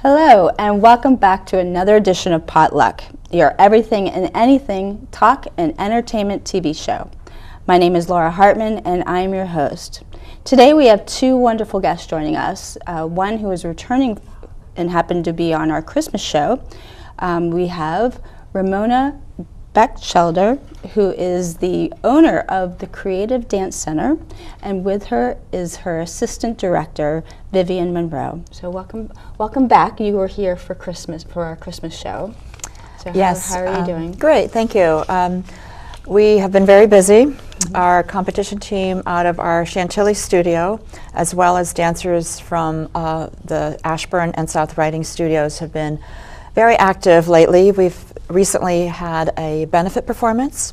Hello, and welcome back to another edition of Potluck, your everything and anything talk and entertainment TV show. My name is Laura Hartman, and I am your host. Today we have two wonderful guests joining us, one who is returning and happened to be on our Christmas show. We have Ramona Beckschelder, who is the owner of the Creative Dance Center, and with her is her assistant director, Vivian Monroe. So welcome back. You were here for Christmas, for our Christmas show. So yes. How are you doing? Great, thank you. We have been very busy. Our competition team out of our Chantilly studio, as well as dancers from the Ashburn and South Riding studios, have been very active lately. We've recently had a benefit performance,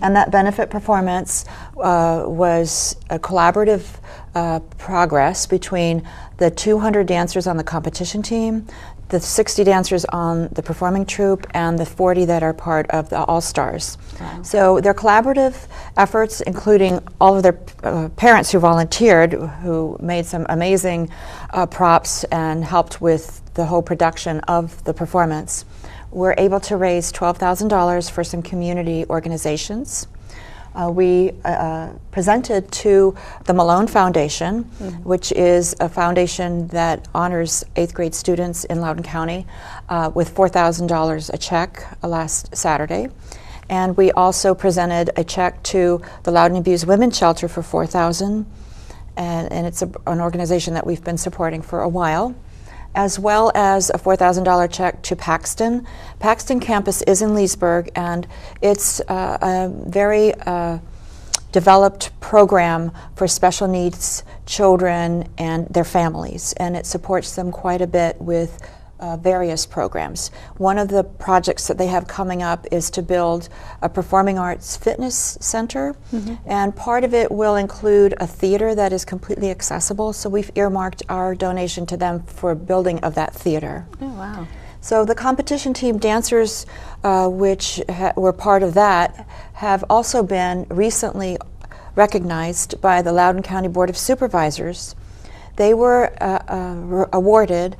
and that benefit performance was a collaborative progress between the 200 dancers on the competition team, the 60 dancers on the performing troupe, and the 40 that are part of the All-Stars. Wow. So they're collaborative efforts, including all of their parents who volunteered, who made some amazing props and helped with the whole production of the performance. We're able to raise $12,000 for some community organizations. We presented to the Malone Foundation, which is a foundation that honors 8th grade students in Loudoun County with $4,000 a check last Saturday. And we also presented a check to the Loudoun Abused Women's Shelter for $4,000, and it's an organization that we've been supporting for a while, as well as a $4,000 check to Paxton. Paxton campus is in Leesburg, and it's a very developed program for special needs children and their families, and it supports them quite a bit with various programs. One of the projects that they have coming up is to build a performing arts fitness center, and part of it will include a theater that is completely accessible, so we've earmarked our donation to them for building of that theater. Oh, wow. So the competition team dancers, which were part of that, have also been recently recognized by the Loudoun County Board of Supervisors. They were awarded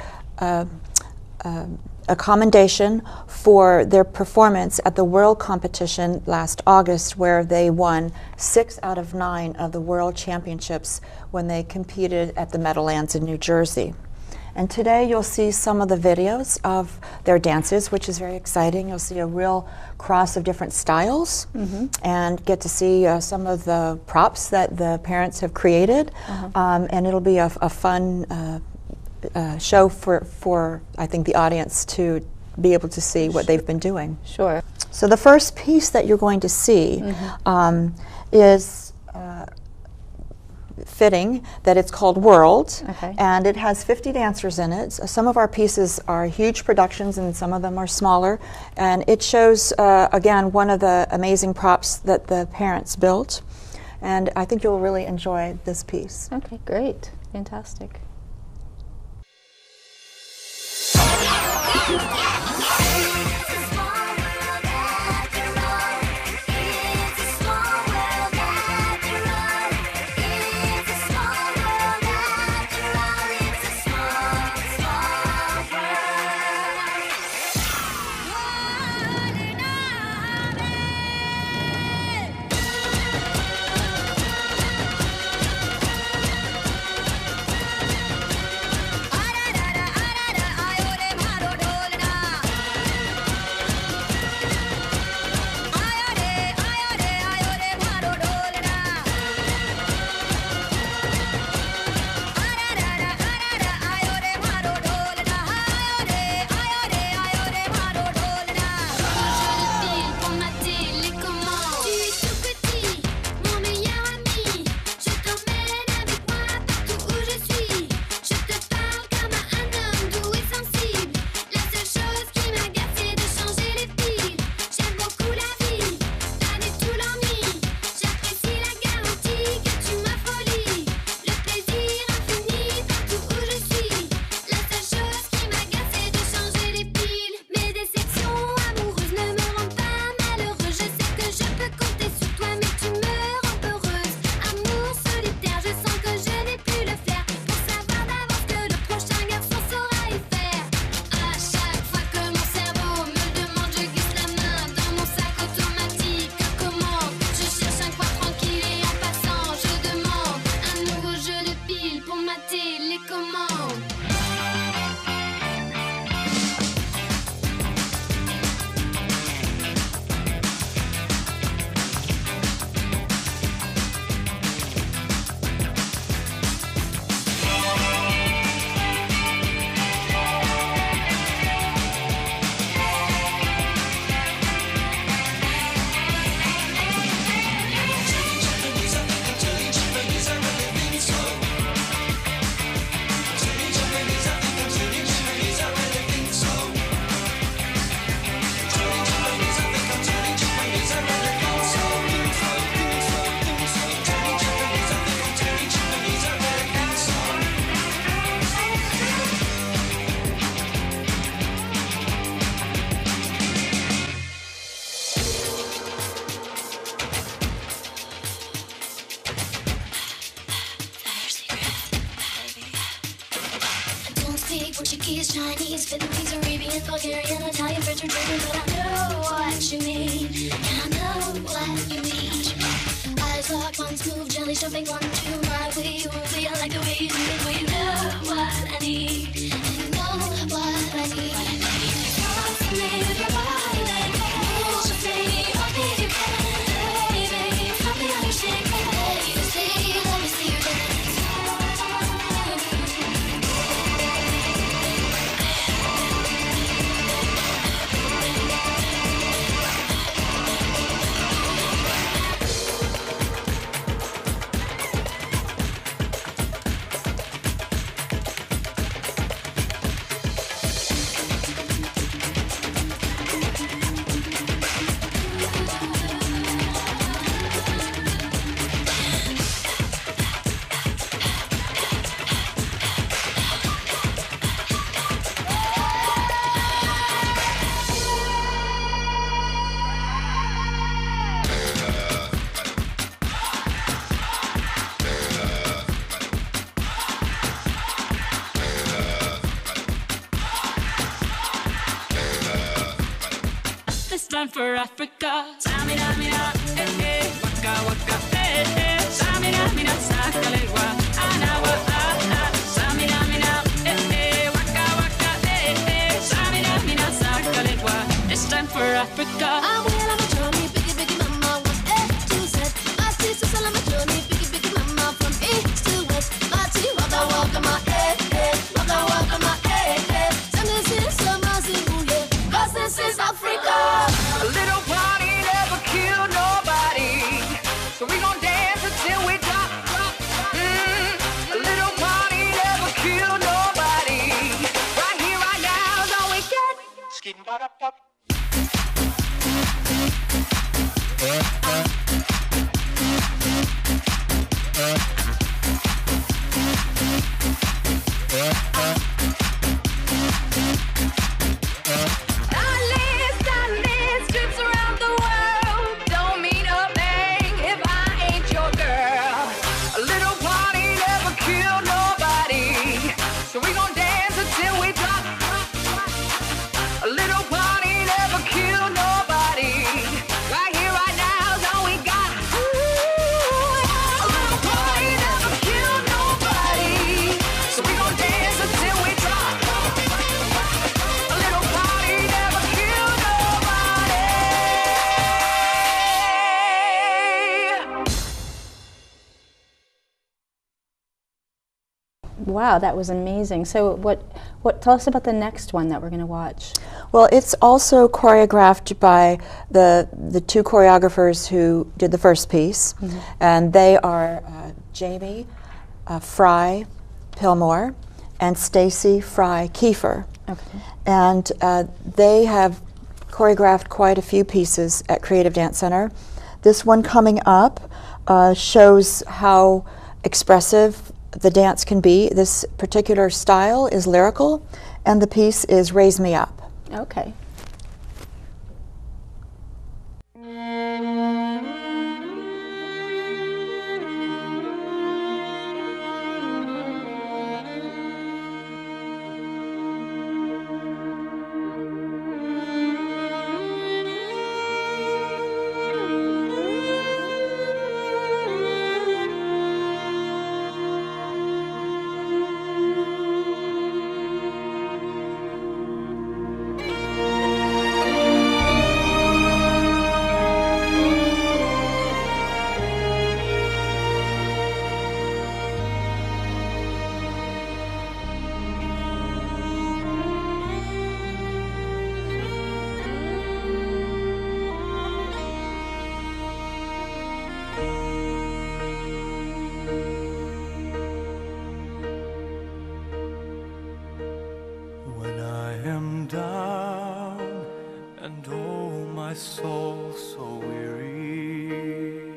a commendation for their performance at the World Competition last August, where they won 6 out of 9 of the World Championships when they competed at the Meadowlands in New Jersey. And today you'll see some of the videos of their dances, which is very exciting. You'll see a real cross of different styles and get to see some of the props that the parents have created. And it'll be a fun show for I think the audience to be able to see what they've been doing. Sure. So the first piece that you're going to see is fitting that it's called World, and it has 50 dancers in it. Some of our pieces are huge productions and some of them are smaller, and it shows again one of the amazing props that the parents built, and I think you'll really enjoy this piece. Okay, great. Fantastic. speak Portuguese, Chinese, Vietnamese, Arabian, Bulgarian, Italian, French, or German, but I know what you mean, and I know what you mean. Eyes locked, one smooth, jelly jumping, 1, 2, my way, your way. I like the way you do it, well, you know what I need, and you know what I need. Talk to me with your body, baby. Move with me, only you can, baby. Help me understand, baby. Let me see you dance. Time for Africa. Samina, mina, eh, eh, waka, waka, eh, eh. Samina, mina, sakalewa, anawa, ah, ah. Samina, mina, eh, eh, waka, waka, eh, eh. Samina, mina, sakalewa. It's time for Africa. I'm well on my journey, biggie, biggie, mama, what's A to Z? My sister's all on my journey, biggie, biggie, mama, from east to west. My tea, waka, waka, my waka, waka, my Send this in summer, Zimbabwe, 'cause this is Africa. A little party never killed nobody, so we gon' dance until we drop. A little party never killed nobody. Right here, right now is all we get. Skin butter pop. Wow, that was amazing. So what tell us about the next one that we're going to watch? Well, it's also choreographed by the two choreographers who did the first piece, and they are Jamie Fry Pillmore and Stacy Fry Kiefer. Okay. And they have choreographed quite a few pieces at Creative Dance Center. This one coming up shows how expressive the dance can be. This particular style is lyrical, and the piece is Raise Me Up. Okay. When I am down and oh my soul so weary,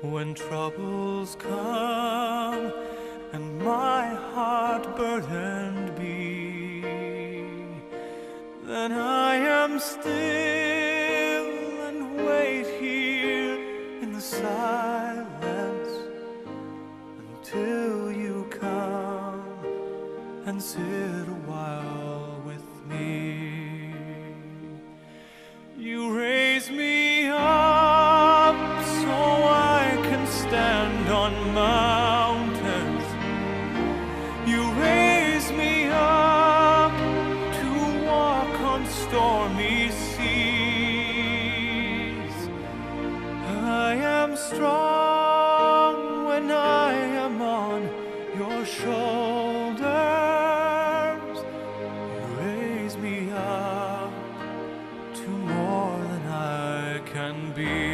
when troubles come and my heart burdened be, then I am still and wait here in the silence until you come and sit a while with me. You raise me up so I can stand on mountains. You raise me up to walk on stormy seas. I am strong when I am on your shoulders. You raise me up to more than I can be.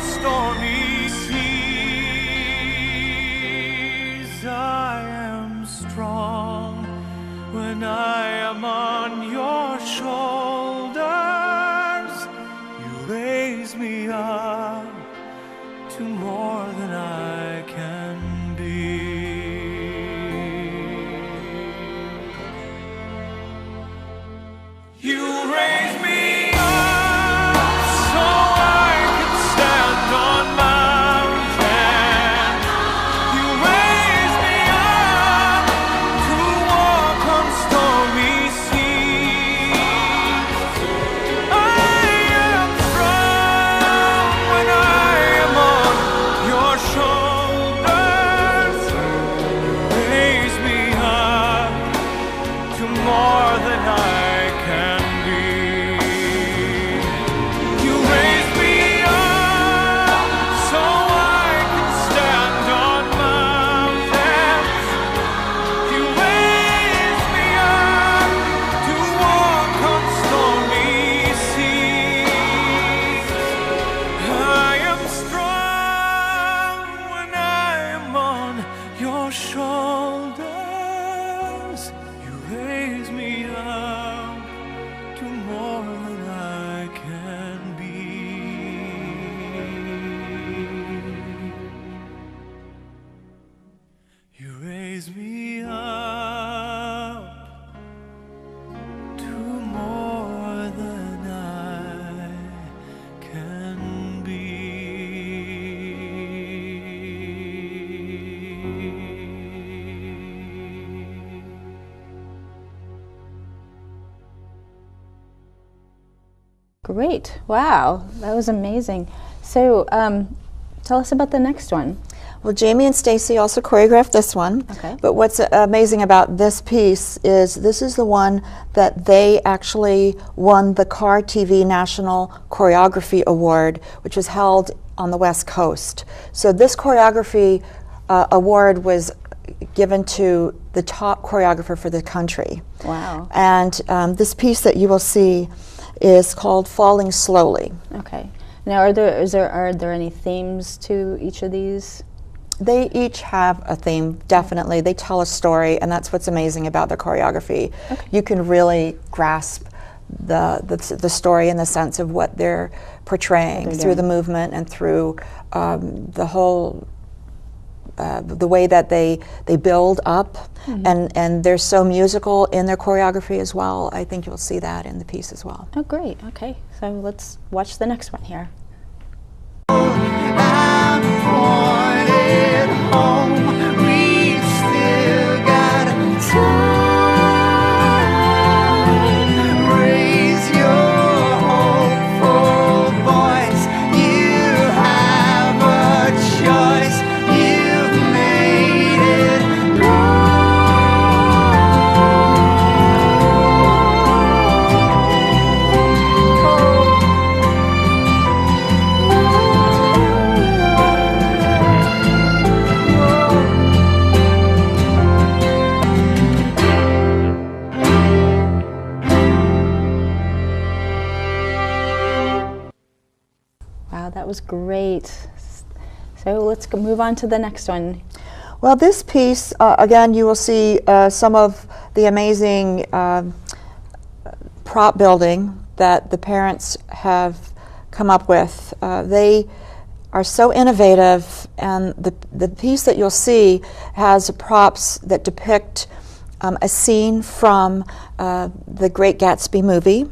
Stormy seas, I am strong when I am on your shoulders. You raise me up to more than I can be. You raise me Great. Wow, that was amazing. So tell us about the next one. Well, Jamie and Stacy also choreographed this one. Okay. But what's amazing about this piece is this is the one that they actually won the Car TV National Choreography Award, which was held on the West Coast. So this choreography award was given to the top choreographer for the country. Wow. And this piece that you will see is called Falling Slowly. Okay. Now, are there any themes to each of these? They each have a theme, definitely. They tell a story, and that's what's amazing about the choreography. Okay. You can really grasp the story in the sense of what they're portraying through the movement and through the whole the way that they build up, and they're so musical in their choreography as well. I think you'll see that in the piece as well. Oh, great. Okay, so let's watch the next one here. was great. So let's move on to the next one. Well, this piece, again, you will see some of the amazing prop building that the parents have come up with. They are so innovative, and the piece that you'll see has props that depict a scene from the Great Gatsby movie.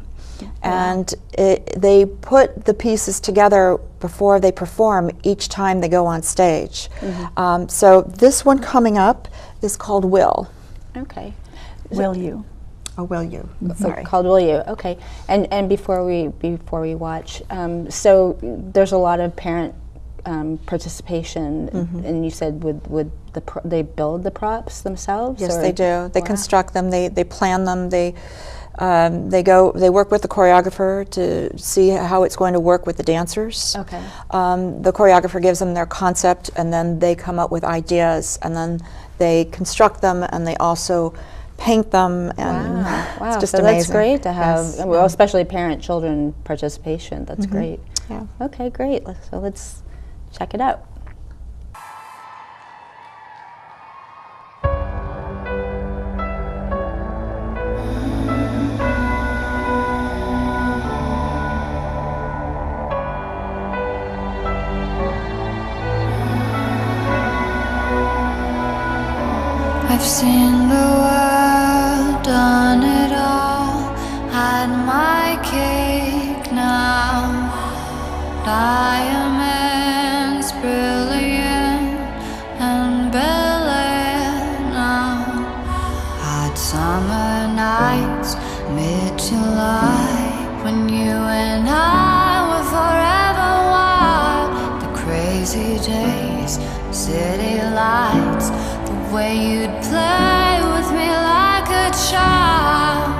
And they put the pieces together before they perform each time they go on stage. So this one coming up is called Will. Okay. Will You? Oh, Will You? Sorry. Called Will You? Okay. And before we watch, so there's a lot of parent participation, and you said would they build the props themselves? Yes, or? they do. They construct them. They plan them. They work with the choreographer to see how it's going to work with the dancers. Okay. The choreographer gives them their concept, and then they come up with ideas, and then they construct them, and they also paint them. And Wow. it's just So amazing. that's great to have, Yes. well, especially parent-children participation. That's great. Yeah. Okay, great. So let's check it out. I've seen the world, done it all, had my cake now. Diamonds brilliant and Bel Air now. Hot summer nights, mid-July, when you and I were forever wild. The crazy days, city lights, the way you'd play with me like a child.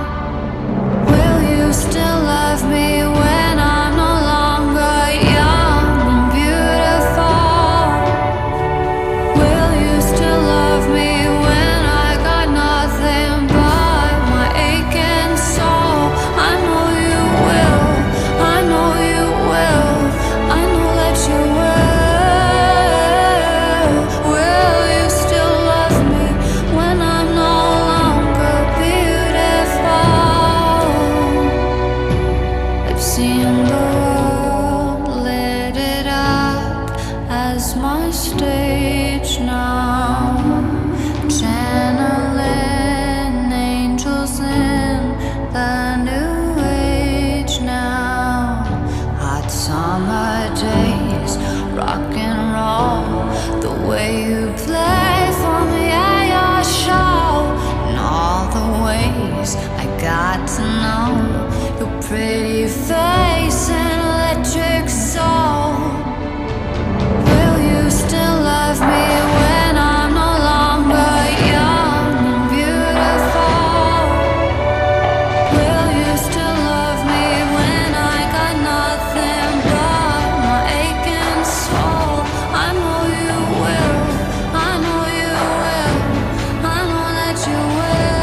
Will you still love me when I'm no longer young and beautiful? Will you still love me when I got nothing but my aching soul? I know you will, I know you will, I know that you will. Will you still love me when I'm no longer beautiful? I've seen the world, lit it up as my stage now. Channeling angels in the new age now. Hot summer days, rock and roll, the way you play for me at your show, and all the ways I got to know your pretty face and electric soul. Will you still love me when I'm no longer young and beautiful? Will you still love me when I got nothing but my aching soul? I know you will, I know you will, I know that you will.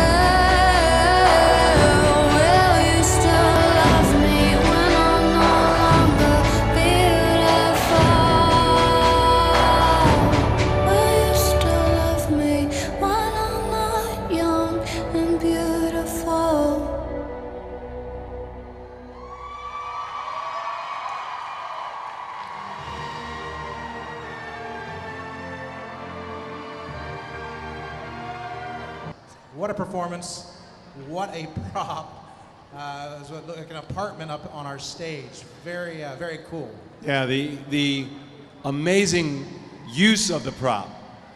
Will you still love me when I'm no longer beautiful? Will you still love me when I'm not young and beautiful? What a performance, what a prop. It was like an apartment up on our stage. Very, very cool. Yeah, the amazing use of the prop.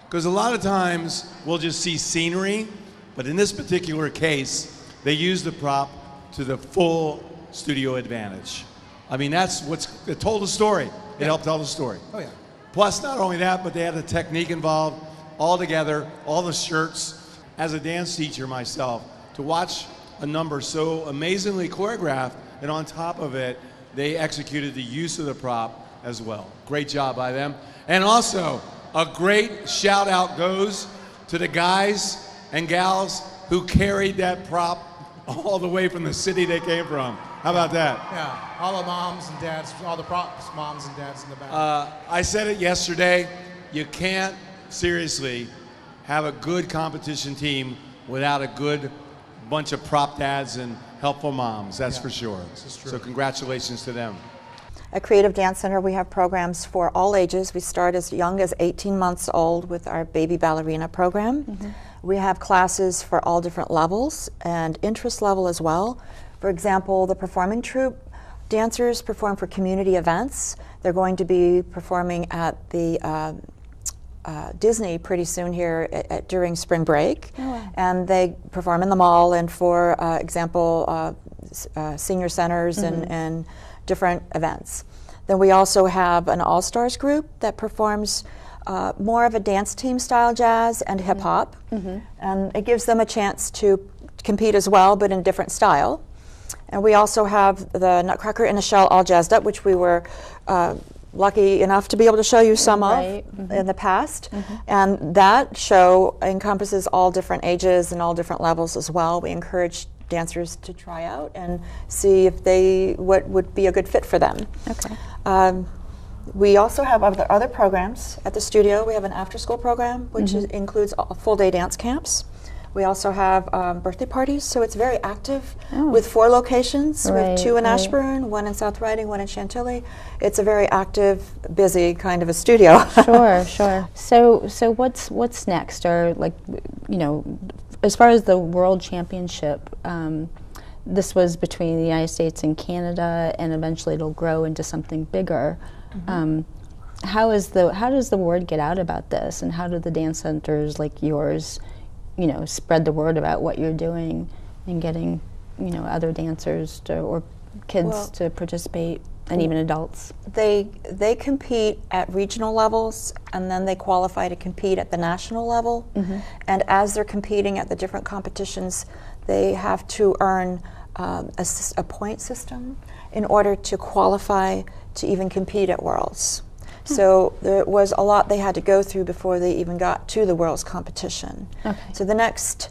Because a lot of times we'll just see scenery, but in this particular case, they use the prop to the full studio advantage. I mean, it told the story. It helped tell the story. Oh, yeah. Plus, not only that, but they had the technique involved all together, all the shirts. As a dance teacher myself, to watch a number so amazingly choreographed, and on top of it, they executed the use of the prop as well. Great job by them. And also, a great shout out goes to the guys and gals who carried that prop all the way from the city they came from. How about that? Yeah, all the moms and dads, all the props moms and dads in the back. I said it yesterday, you can't seriously have a good competition team without a good bunch of prop dads and helpful moms, that's for sure. This is true. So congratulations to them. At Creative Dance Center, we have programs for all ages. We start as young as 18 months old with our baby ballerina program. We have classes for all different levels and interest level as well. For example, the performing troupe dancers perform for community events. They're going to be performing at the Disney pretty soon here during spring break. Oh, wow. And they perform in the mall and for example, senior centers and different events. Then we also have an all-stars group that performs more of a dance team style jazz and hip hop. And it gives them a chance to compete as well, but in a different style. And we also have the Nutcracker in a Shell All Jazzed Up, which we were lucky enough to be able to show you some Right. of in the past. And that show encompasses all different ages and all different levels as well. We encourage dancers to try out and see if what would be a good fit for them. Okay. We also have other programs at the studio. We have an after-school program, which includes full-day dance camps. We also have birthday parties, so it's very active with 4 locations, Right, with 2 in right. Ashburn, 1 in South Riding, 1 in Chantilly. It's a very active, busy kind of a studio. Sure, sure. So what's next? Or like, you know, as far as the World Championship, this was between the United States and Canada, and eventually it'll grow into something bigger. How does the word get out about this, and how do the dance centers like yours, you know, spread the word about what you're doing and getting, you know, other dancers or kids to participate, and even adults? They compete at regional levels, and then they qualify to compete at the national level. And as they're competing at the different competitions, they have to earn a point system in order to qualify to even compete at Worlds. So there was a lot they had to go through before they even got to the Worlds competition. Okay. So the next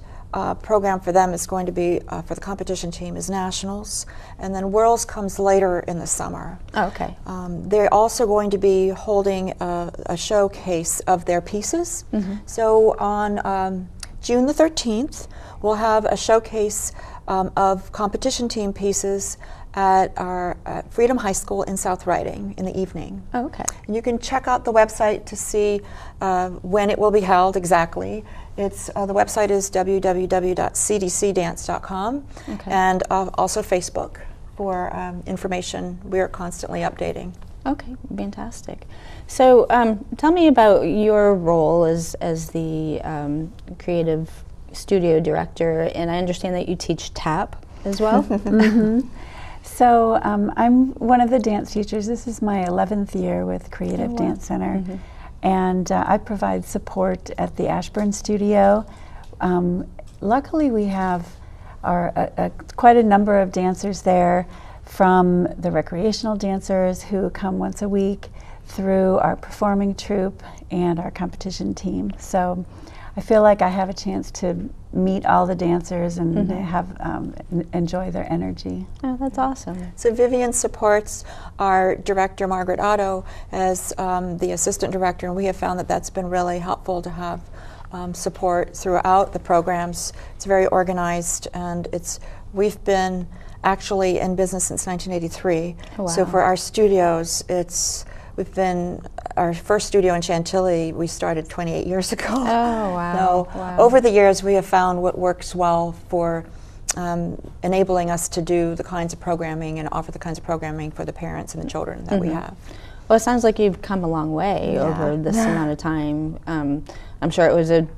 program for them is going to be, for the competition team, is Nationals, and then Worlds comes later in the summer. Oh, okay. They're also going to be holding a showcase of their pieces. So on June the 13th, we'll have a showcase of competition team pieces at our Freedom High School in South Riding in the evening. Oh, okay. And you can check out the website to see when it will be held exactly. It's the website is www.cdcdance.com, and also Facebook for information. We are constantly updating. Okay, fantastic. So tell me about your role as the creative studio director, and I understand that you teach tap as well. So I'm one of the dance teachers. This is my 11th year with Creative Dance Center, and I provide support at the Ashburn studio. Luckily, we have quite a number of dancers there, from the recreational dancers who come once a week through our performing troupe and our competition team. So I feel like I have a chance to meet all the dancers and have enjoy their energy. Oh, that's awesome. So Vivian supports our director, Margaret Otto, as the assistant director, and we have found that that's been really helpful to have support throughout the programs. It's very organized, and we've been actually in business since 1983. Oh, wow. So for our studios, our first studio in Chantilly, we started 28 years ago. Oh, wow. So over the years, we have found what works well for enabling us to do the kinds of programming and offer the kinds of programming for the parents and the children that we have. Well, it sounds like you've come a long way over this amount of time. I'm sure it was a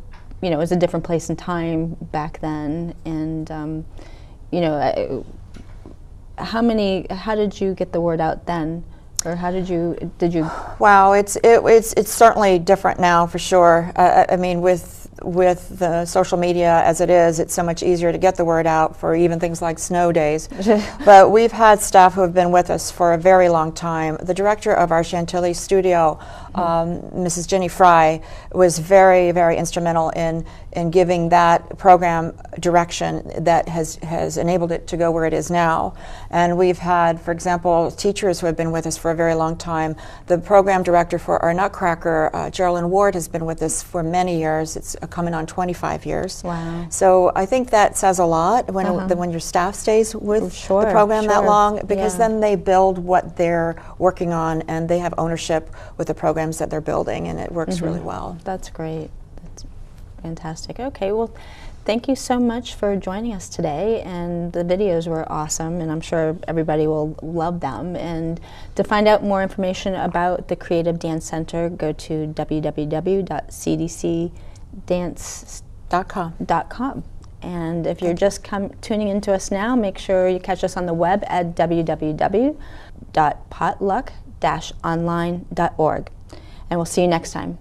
different place and time back then, and how did you get the word out then? Or how did you? Wow, it's certainly different now for sure. I mean, with the social media as it is, it's so much easier to get the word out for even things like snow days. But we've had staff who have been with us for a very long time. The director of our Chantilly studio Mrs. Jenny Fry was very, very instrumental in giving that program direction that has enabled it to go where it is now. And we've had, for example, teachers who have been with us for a very long time. The program director for our Nutcracker, Geraldine Ward, has been with us for many years. It's coming on 25 years. Wow. So I think that says a lot when your staff stays with the program that long, because then they build what they're working on and they have ownership with the programs that they're building, and it works really well. That's great. That's fantastic. Okay, well, thank you so much for joining us today, and the videos were awesome, and I'm sure everybody will love them. And to find out more information about the Creative Dance Center, go to www.cdcdance.com. And if you're just tuning into us now, make sure you catch us on the web at www.potluck-online.org. And we'll see you next time.